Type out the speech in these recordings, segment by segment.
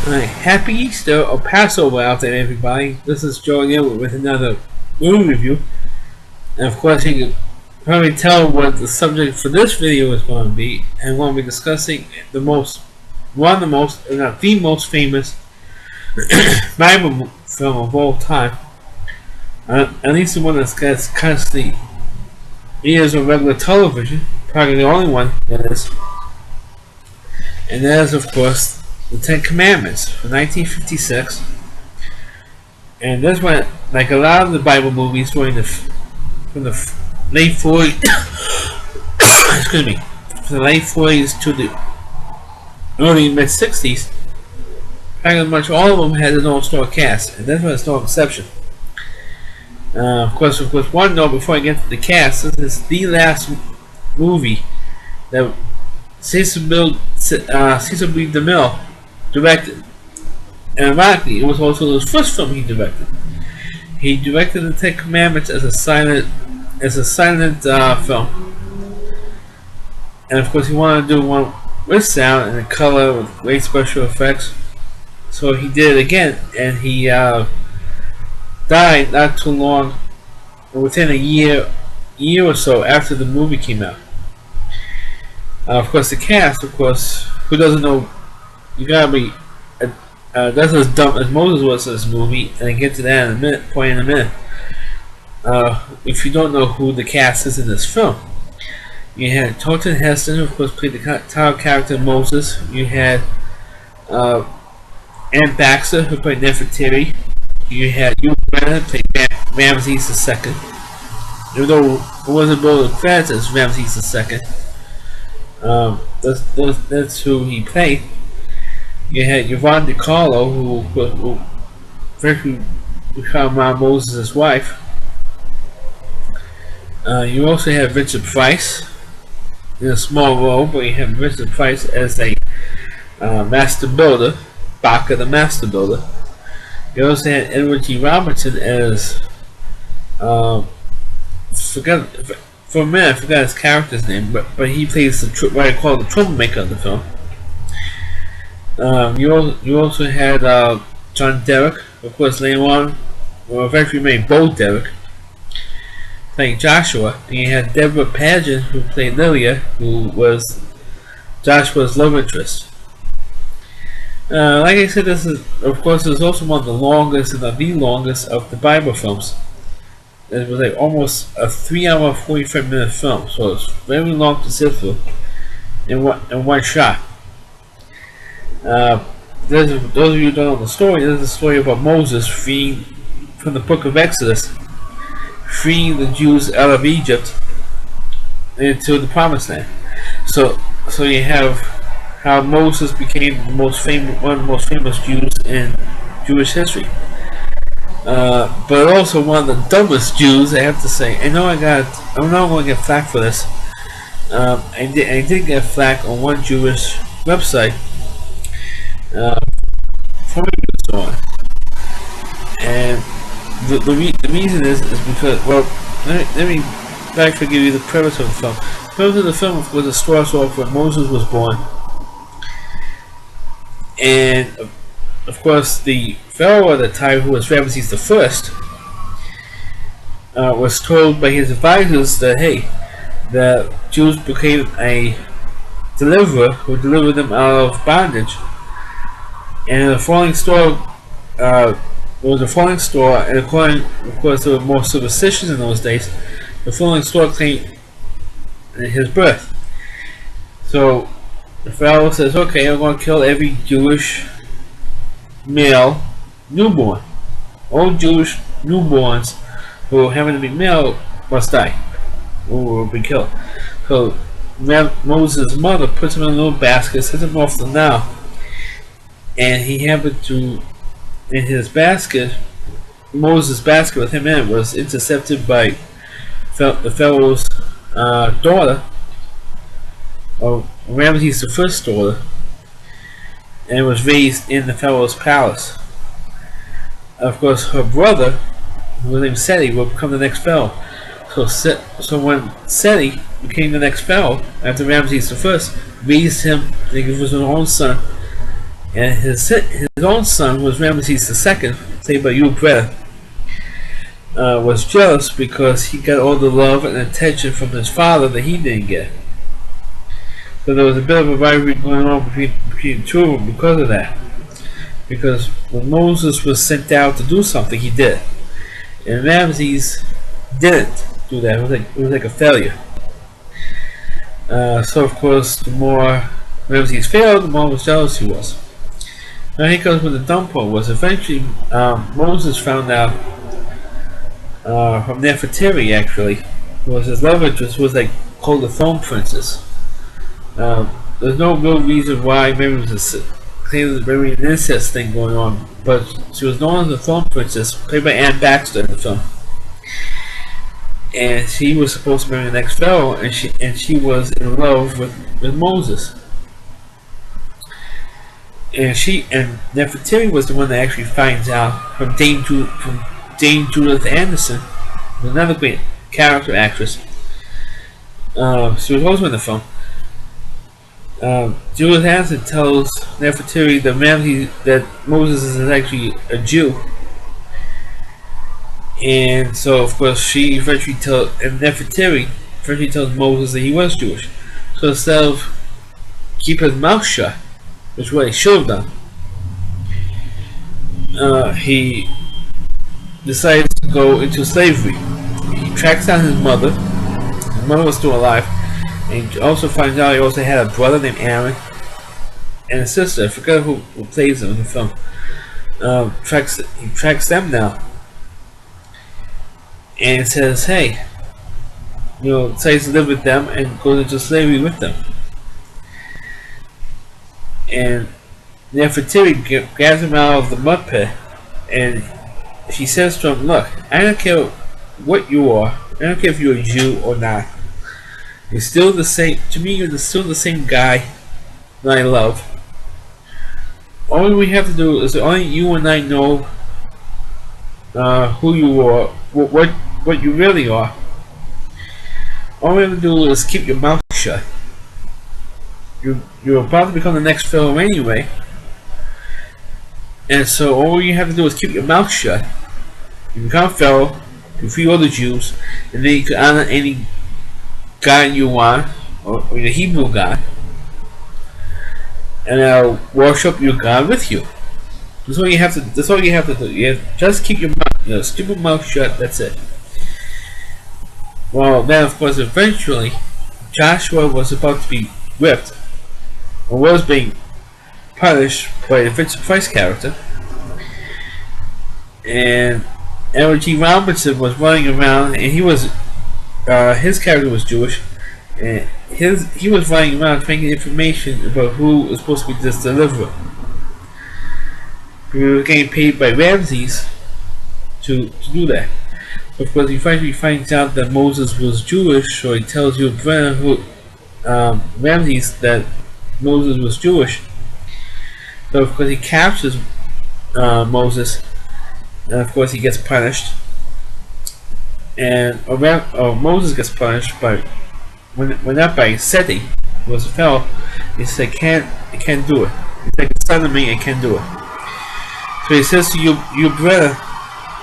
Alright, happy Easter or Passover out there, everybody. This is Joe again with another movie review. And of course, you can probably tell what the subject for this video is going to be. And we're going to be discussing one of the most, if not the most famous Bible film of all time. At least the one that's constantly airs on regular television. Probably the only one that is. And that is, of course, the Ten Commendments from 1956, and this one, like a lot of the Bible movies from the late 40s, excuse me, from the late 40s to the early mid 60s, pretty much all of them had an all-star cast, and this one is no exception. Of course, one note before I get to the cast: this is the last movie that Cecil B. DeMille directed, and ironically, it was also his first film he directed. He directed the Ten Commandments as a silent film, and of course, he wanted to do one with sound and color with great special effects. So he did it again, and he died not too long, within a year or so after the movie came out. Of course, the cast, of course, who doesn't know? You gotta be that's as dumb as Moses was in this movie, and I'll get to that in a minute. If you don't know who the cast is in this film, you had Charlton Hestion, who of course played the title character Moses. You had Ann Baxter, who played Nefertiti. You had Hugh Grant, who played Ramses II. Even though it wasn't both credits as Ramses II. That's who he played. You had Yvonne DiCarlo, who eventually became Moses' wife. You also have Richard Price in a small role, but you have Richard Price as a master builder, Baca the master builder. You also had Edward G. Robinson as for a minute I forgot his character's name, but he plays what I call the troublemaker of the film. You also had John Derek, of course, later on, or eventually made Bo Derek, playing Joshua. And you had Deborah Paget, who played Lilia, who was Joshua's love interest. Like I said, this is, of course, is also one of the longest, if not the longest, of the Bible films. It was like almost a 3-hour, 45-minute film, so it's very long to sit through in one shot. Those of you who don't know the story, this is a story about Moses freeing, from the book of Exodus, freeing the Jews out of Egypt into the Promised Land. So you have how Moses became one of the most famous Jews in Jewish history. But also one of the dumbest Jews, I have to say. I'm not going to get flack for this. I did get flack on one Jewish website for so on. And the reason is because, well, let me actually give you the premise of the film. The premise of the film was, it starts off when Moses was born, and of course the Pharaoh at the time, who was Ramses I, was told by his advisors that, hey, the Jews became a deliverer who delivered them out of bondage. And the falling star, was a falling star, and according, of course, there were more superstitions in those days. The falling star claimed his birth. So the Pharaoh says, okay, I'm going to kill every Jewish male newborn. All Jewish newborns who happen to be male must die, or will be killed. So Moses' mother puts him in a little basket, sends him off the Nile, and he happened to, in his basket, Moses' basket with him in it, was intercepted by the Pharaoh's daughter, or Ramses I's daughter, and was raised in the Pharaoh's palace. Of course, her brother, who was named Seti, will become the next Pharaoh. So when Seti became the next Pharaoh after Ramses I, raised him, I think it was his own son, And his own son was Ramesses II, played by Hugh Greta, was jealous because he got all the love and attention from his father that he didn't get. So there was a bit of a rivalry going on between the two of them because of that. Because when Moses was sent out to do something, he did, and Ramesses didn't do that. It was like a failure. So of course, the more Ramesses failed, the more jealous he was. Now here comes when the dumb part was. Eventually, Moses found out from Nefertiti, actually, was his love interest was like called the Throne Princess. There's no real reason why. Maybe it was maybe an incest thing going on, but she was known as the Throne Princess, played by Anne Baxter in the film. And she was supposed to marry the next pharaoh, and she was in love with Moses. And Nefertiti was the one that actually finds out from Dame Judith Anderson, another great character actress. She was also in the film. Judith Anderson tells Nefertiti that Moses is actually a Jew. And so, of course, Nefertiti eventually tells Moses that he was Jewish. So instead of keep his mouth shut, which is what he should have done, he decides to go into slavery. He tracks down his mother. His mother was still alive. And he also finds out he also had a brother named Aaron and a sister. I forgot who plays them in the film. He tracks them down and says, hey, decides to live with them and goes into slavery with them. And Nefertiti grabs him out of the mud pit, and she says to him, look, I don't care what you are. I don't care if you're a Jew or not. You're still the same. To me, you're still the same guy that I love. All we have to do is only you and I know who you are, what you really are. All we have to do is keep your mouth shut. You're about to become the next pharaoh anyway, and so all you have to do is keep your mouth shut. You become pharaoh, you free all the Jews, and then you can honor any God you want, or the Hebrew God, and I'll worship your God with you. That's all you have to. That's all you have to do. You just keep your mouth, stupid mouth shut. That's it. Well, then of course, eventually, Joshua was about to be whipped, or was being punished by the Vincent Price character, and Edward G. Robinson was running around, and he was. His character was Jewish, and he was running around trying to get information about who was supposed to be this deliverer. He was getting paid by Ramesses to do that. Of course, he finally finds out that Moses was Jewish, so he tells you Ramesses that Moses was Jewish. So of course he captures Moses, and of course he gets punished. And Moses gets punished by when not by Seti, who was a fellow. He said, I can't do it. He's like a son of me, I can't do it. So he says to you brother,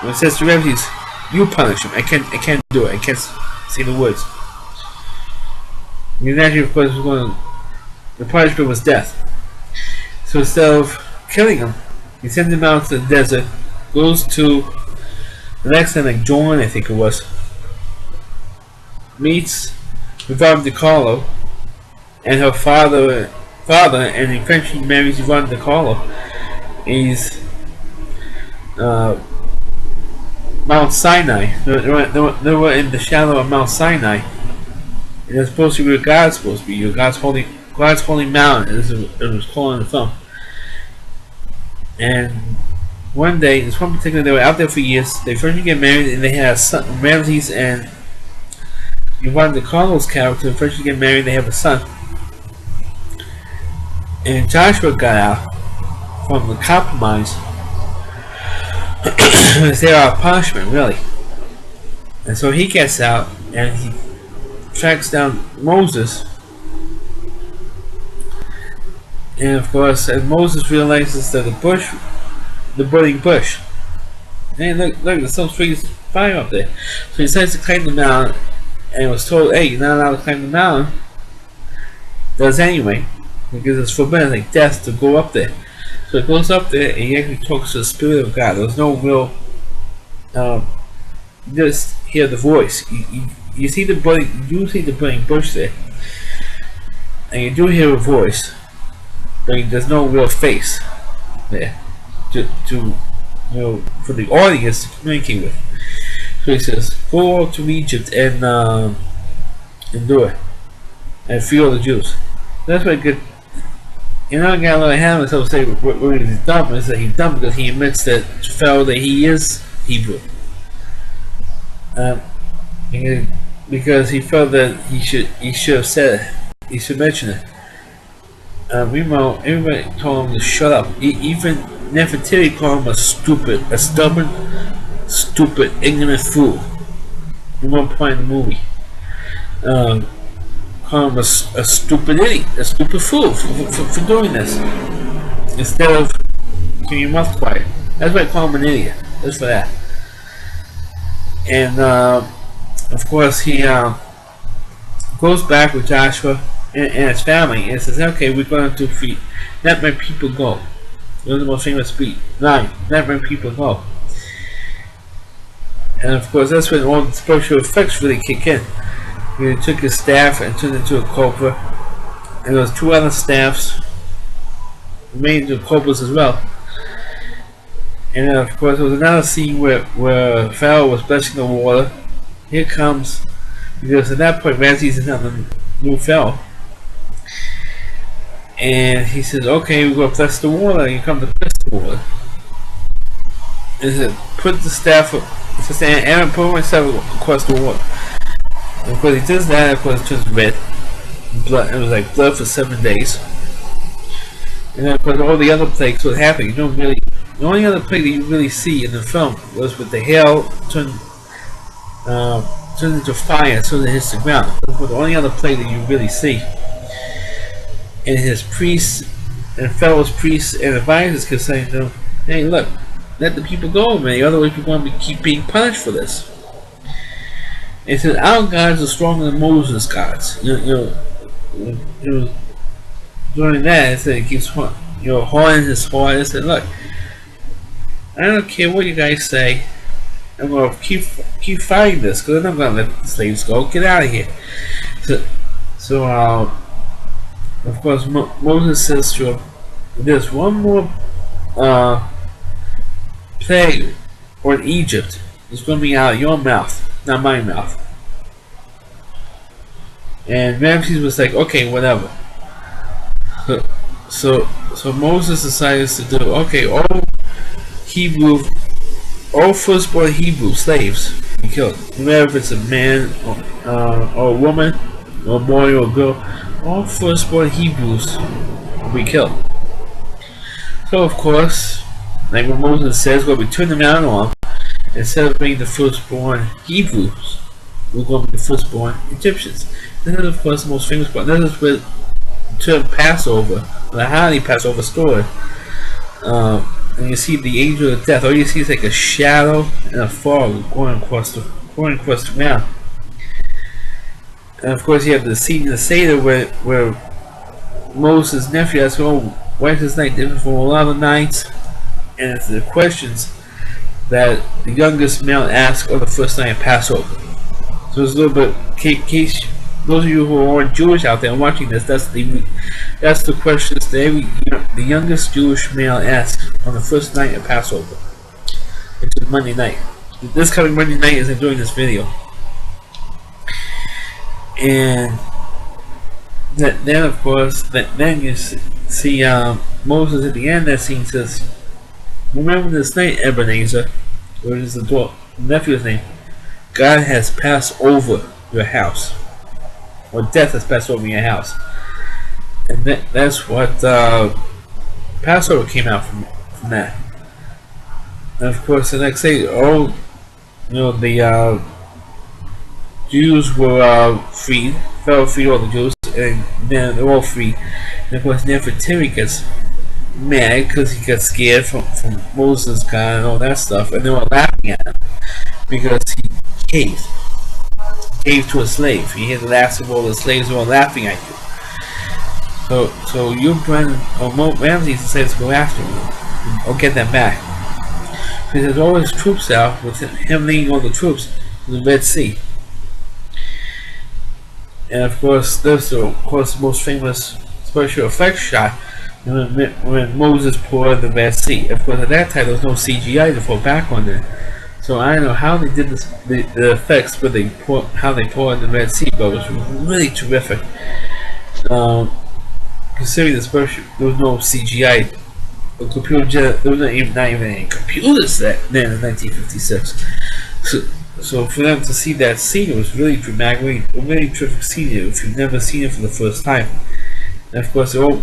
when he says to Ramesses, you punish him. I can't do it. I can't say the words. And actually, of course, the punishment was death. So instead of killing him, he sends him out to the desert, goes to the next time, like John, I think it was, meets Yvonne DiCarlo and her father, and eventually marries Yvonne DiCarlo. He's Mount Sinai. They were in the shadow of Mount Sinai, and it's supposed to be where God's supposed to be. God's holy mountain, as it was called in the film. And one day, this one particular, they were out there for years. They first get married, and they had a son. Ramesses and Yvonne DiCarlo's character first get married. They have a son. And Joshua got out from the compromise. It's their punishment, really. And so he gets out, and he tracks down Moses. And of course, and Moses realizes that the burning bush. Hey, look, there's some sweet fire up there. So he decides to climb the mountain, and was told, hey, you're not allowed to climb the mountain. Does anyway, because it's forbidden, like death, to go up there. So he goes up there, and he actually talks to the Spirit of God. There's no real, you just hear the voice. You see the burning bush there, and you do hear a voice, but there's no real face there to for the audience to communicate with. So he says, go to Egypt and do it, and free all the Jews. That's what good. You're not gonna let him himself say what he's dumb is that he's dumb because he admits that Pharaoh that he is Hebrew. Because he felt that he should have said it. He should mention it. Meanwhile, everybody told him to shut up. Even Nefertiti called him a stubborn, stupid, ignorant fool. At one point in the movie, called him a stupid idiot, a stupid fool for doing this. Instead of keeping your mouth quiet. That's why I call him an idiot. Just for that. And of course, he goes back with Joshua and his family and says, okay, we're going to free, let my people go. It was the most famous speech. 9, let my people go. And of course, that's when all the spiritual effects really kick in. He took his staff and turned it into a cobra. And there was 2 other staffs made into cobras as well. And then of course there was another scene where Pharaoh was blessing the water. Here comes, because at that point Ramses is not the new Pharaoh. And he says, okay, we're going to bless the water. And you come to bless the water. And he said, put the staff up. He said, Aaron, put myself across the water. And of course he does that, and of course it turns red. Blood, it was like blood for 7 days. And then of course all the other plagues would happen. You don't really, the only other plague that you really see in the film was with the hail turned into fire as soon as it hits the ground. That's the only other plague that you really see. And his priests and Pharaoh's priests and advisors could say to them, hey, look, let the people go, man. Otherwise we're going to keep being punished for this. And he said, our gods are stronger than Moses' gods. During that, he said, he keeps hardening his heart and said, look, I don't care what you guys say. I'm going to keep fighting this because I'm not going to let the slaves go. Get out of here. So of course, Moses says to him, there's one more plague on Egypt. It's going to be out of your mouth, not my mouth. And Ramses was like, okay, whatever. So Moses decides to do, okay, all firstborn Hebrew slaves be killed. No matter if it's a man or a woman, or a boy or a girl, all firstborn Hebrews will be killed. So of course, like what Moses says, we're going to be turning around on, instead of being the firstborn Hebrews, we're going to be the firstborn Egyptians. This is of course the most famous part. This is where the term Passover, the Holiday Passover story. And you see the angel of death. All you see is like a shadow and a fog going across the ground. And of course you have the scene in the Seder where Moses' nephew asks, oh, why is this night different from all other nights? And it's the questions that the youngest male asks on the first night of Passover. So it's a little bit, in case those of you who aren't Jewish out there watching this, that's the questions that the youngest Jewish male asks on the first night of Passover, which is Monday night. This coming Monday night is I'm doing this video. And then of course, then you see Moses at the end of that scene says, remember this night, Ebenezer, which is the nephew's name, God has passed over your house. Or death has passed over your house. And that's what Passover came out from that. And of course the next day, the Jews were freed. Pharaoh freed all the Jews, and then they're all free. And of course, Nefertiti gets mad because he got scared from Moses' God and all that stuff, and they were laughing at him because he gave to a slave. He had the last of all the slaves who were laughing at you. So you, Brennan, or Ramses decides to go after him or get them back. Because there's always troops out with him leading all the troops to the Red Sea. And of course, there's the most famous special effects shot when Moses poured the Red Sea. Of course, at that time there was no CGI to fall back on there. So I don't know how they did this, the effects, but how they poured the Red Sea, but it was really terrific. Considering the special, there was no CGI, there was not even any computers then in 1956. So for them to see that scene, it was really dramatic, really terrific scene if you've never seen it for the first time. And of course, they all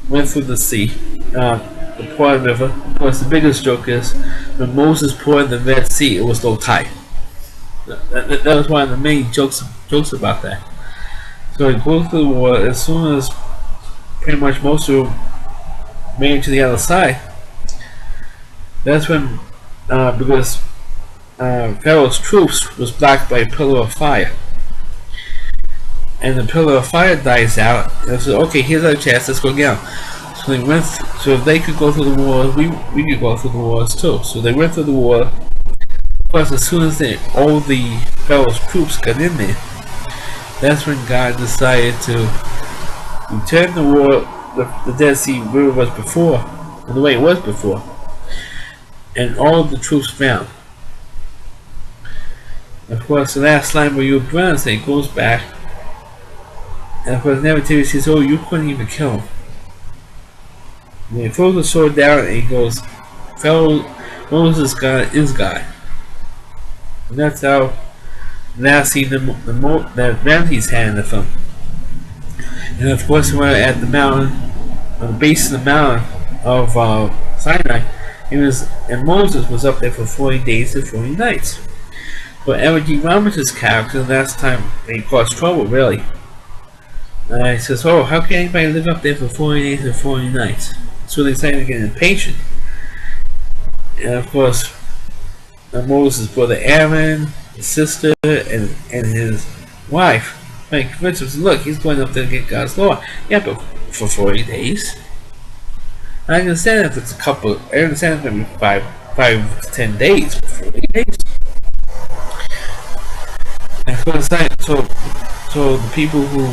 went through the sea, the Poet River. Of course, the biggest joke is when Moses poured the Red Sea, it was low tide. That was one of the main jokes about that. So it goes through the water as soon as pretty much most of them made it to the other side. That's when, because Pharaoh's troops was blocked by a pillar of fire, and the pillar of fire dies out. And they said, "Okay, here's our chance. Let's go down." So they went. So if they could go through the water, we could go through the waters too. So they went through the water. Plus, as soon as all the Pharaoh's troops got in there, that's when God decided to return the water, the Dead Sea River was before, the way it was before, and all of the troops drowned. Of course, the last line where you Brennan say goes back, and of course, Nefertiti says, "Oh, you couldn't even kill him." And he throws the sword down, and he goes, "Pharaoh, Moses' God is God." And that's how last scene that Ramses had in the film. And of course, when at the mountain, on the base of the mountain of Sinai, and Moses was up there for 40 days and 40 nights. But Edward G. Roberts' character, last time he caused trouble, really. He says, "Oh, how can anybody live up there for 40 days and 40 nights?" So they started getting impatient. And of course, Moses' brother Aaron, his sister, and his wife, convinced him, "Look, he's going up there to get God's law." Yeah, but for 40 days. I understand if it's I understand if it's maybe 5 to 10 days, but 40 days. And so the people who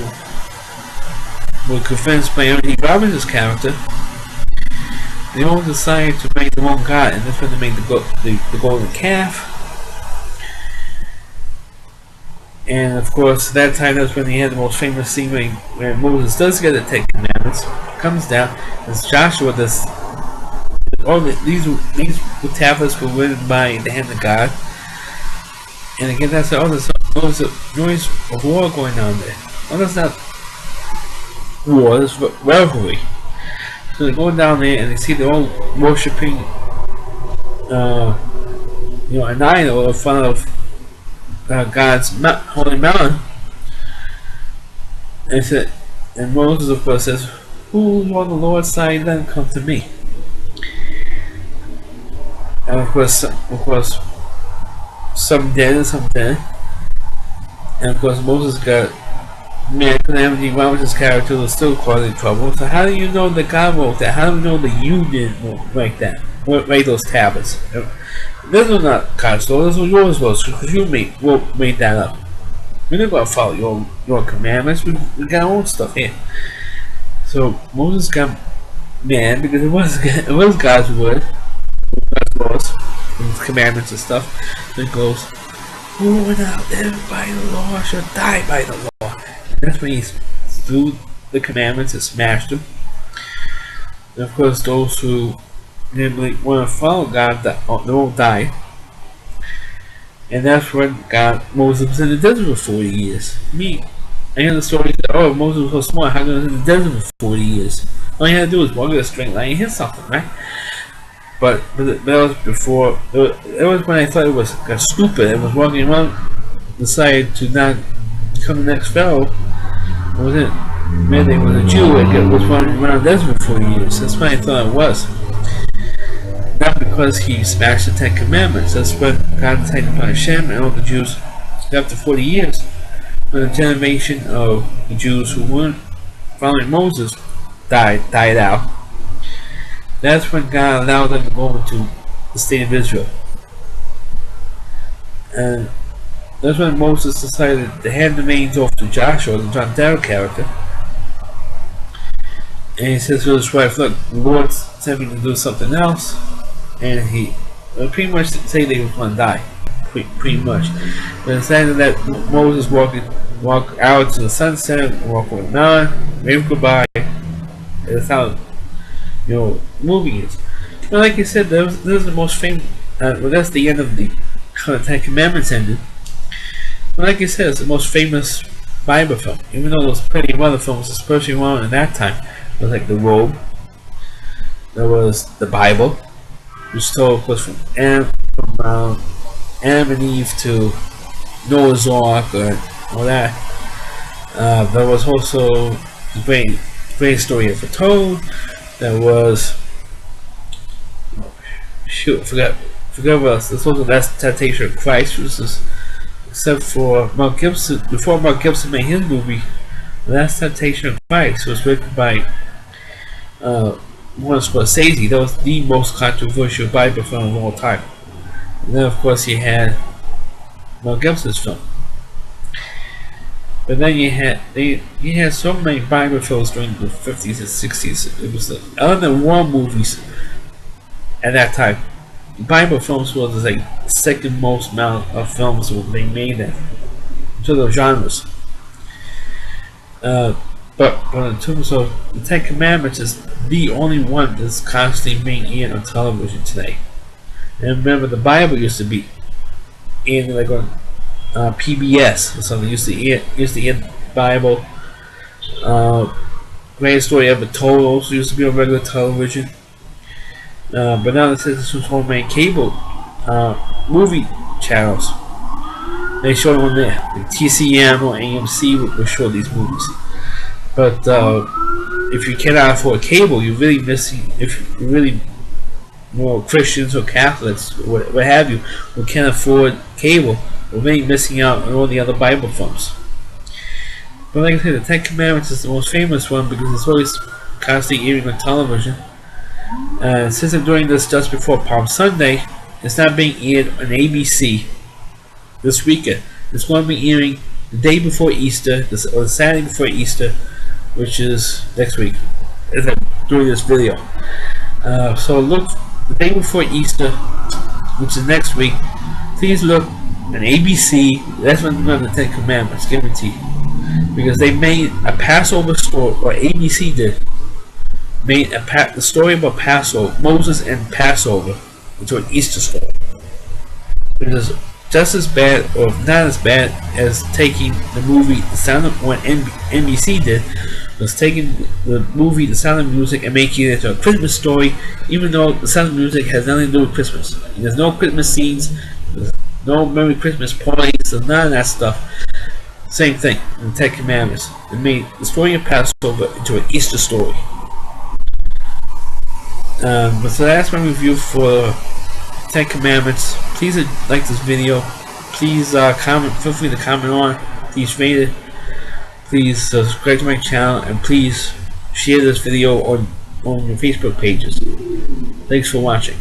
were convinced by Edward G. Roberts' character, they all decided to make their own god, and that's when they made the golden calf. And of course, at that time, that's when he had the most famous scene when Moses does get the 10 Commandments, comes down, as Joshua does. All these tablets were written by the hand of God. And again, that's there's noise of war going on there. Well, that's not war, it's revelry. So they're going down there and they see they're all worshipping, an idol in front of God's holy mountain. And Moses, of course, says, "Who is on the Lord's side? Then come to me." And of course, some dead and some dead. And of course, Moses got mad because Edward G. Roberts' character was still causing trouble. So how do you know that God wrote that? How do you know that you didn't write that? Write those tablets? This was not God's law. This was yours, because you made that up. We're not going to follow your commandments. We got our own stuff here. So Moses got mad because it was God's word, God's laws, and His commandments and stuff. So it goes, "Who will not live by the law shall die by the law." And that's when he threw the commandments and smashed them. And of course, those who didn't want to follow God, they won't die. And that's when Moses was in the desert for 40 years. I hear the story that, "Oh, Moses was so smart, how come he was in the desert for 40 years? All he had to do was walk with a string line and hit something, right?" But that was before. It was when I thought it was stupid. It was walking around, decided to not become the next Pharaoh. wasn't meant it was a Jew and was running around the desert for 40 years. That's what I thought it was. Not because he smashed the Ten Commandments. That's what God decided upon Hashem and all the Jews after 40 years. When a generation of the Jews who weren't following Moses died out. That's when God allowed them to go into the state of Israel. And that's when Moses decided to hand the reins off to Joshua, the John Darrow character. And he says to his wife, look, the Lord sent me to do something else. And he pretty much say they were going to die. Pretty much. But instead of that, Moses walk out to the sunset, walk on the mountain, wave goodbye. That's how, movie is. But like I said, this is the most famous. Well, that's the end of the Ten Commandments ended. But like I said, it's the most famous Bible film. Even though there's plenty of other films, especially one in that time. There was like The Robe. There was the Bible, which told, of course, from Adam and Eve to Noah's Ark and all that. There was also the great story of the toad. There was forgot what else. This was the Last Temptation of Christ, which is, except for Mel Gibson. Before Mel Gibson made his movie, The Last Temptation of Christ was written by Martin Scorsese. That was the most controversial Bible film of all time. And then, of course, you had Mel Gibson's film. But then you had so many Bible films during the 50s and 60s. It was other than war movies at that time, Bible films was like the second most amount of films that they made in terms of genres. But in terms of the Ten Commandments, is the only one that's constantly being aired on television today. And remember, the Bible used to be aired like on PBS or something. Used to air the Bible. Greatest Story Ever Told also used to be on regular television. But now it says this was homemade cable movie channels. They show them on there. Like TCM or AMC will show these movies. But if you cannot afford cable, you're really missing. If you're really Christians or Catholics, what have you, who can't afford cable, we're really missing out on all the other Bible films. But like I said, the Ten Commandments is the most famous one because it's always constantly airing on television. Since I'm doing this just before Palm Sunday, it's not being aired on ABC this weekend. It's going to be airing the day before Easter, or the Saturday before Easter, which is next week, as I'm doing this video. So look, the day before Easter, which is next week, please look on ABC. That's when they're the Ten Commandments, guaranteed. Because they made a Passover story, or ABC did, made the story about Passover, Moses and Passover, into an Easter story. It is just as bad, or not as bad, as taking the movie The Sound of what NBC did, was taking the movie The Sound of Music and making it into a Christmas story, even though The Sound of Music has nothing to do with Christmas. There's no Christmas scenes, there's no Merry Christmas parties, there's none of that stuff. Same thing in the Ten Commandments. They made the story of Passover into an Easter story. But so that's my review for Ten Commandments. Please like this video. Please comment. Feel free to comment on. Please rate it. Please subscribe to my channel, and please share this video on your Facebook pages. Thanks for watching.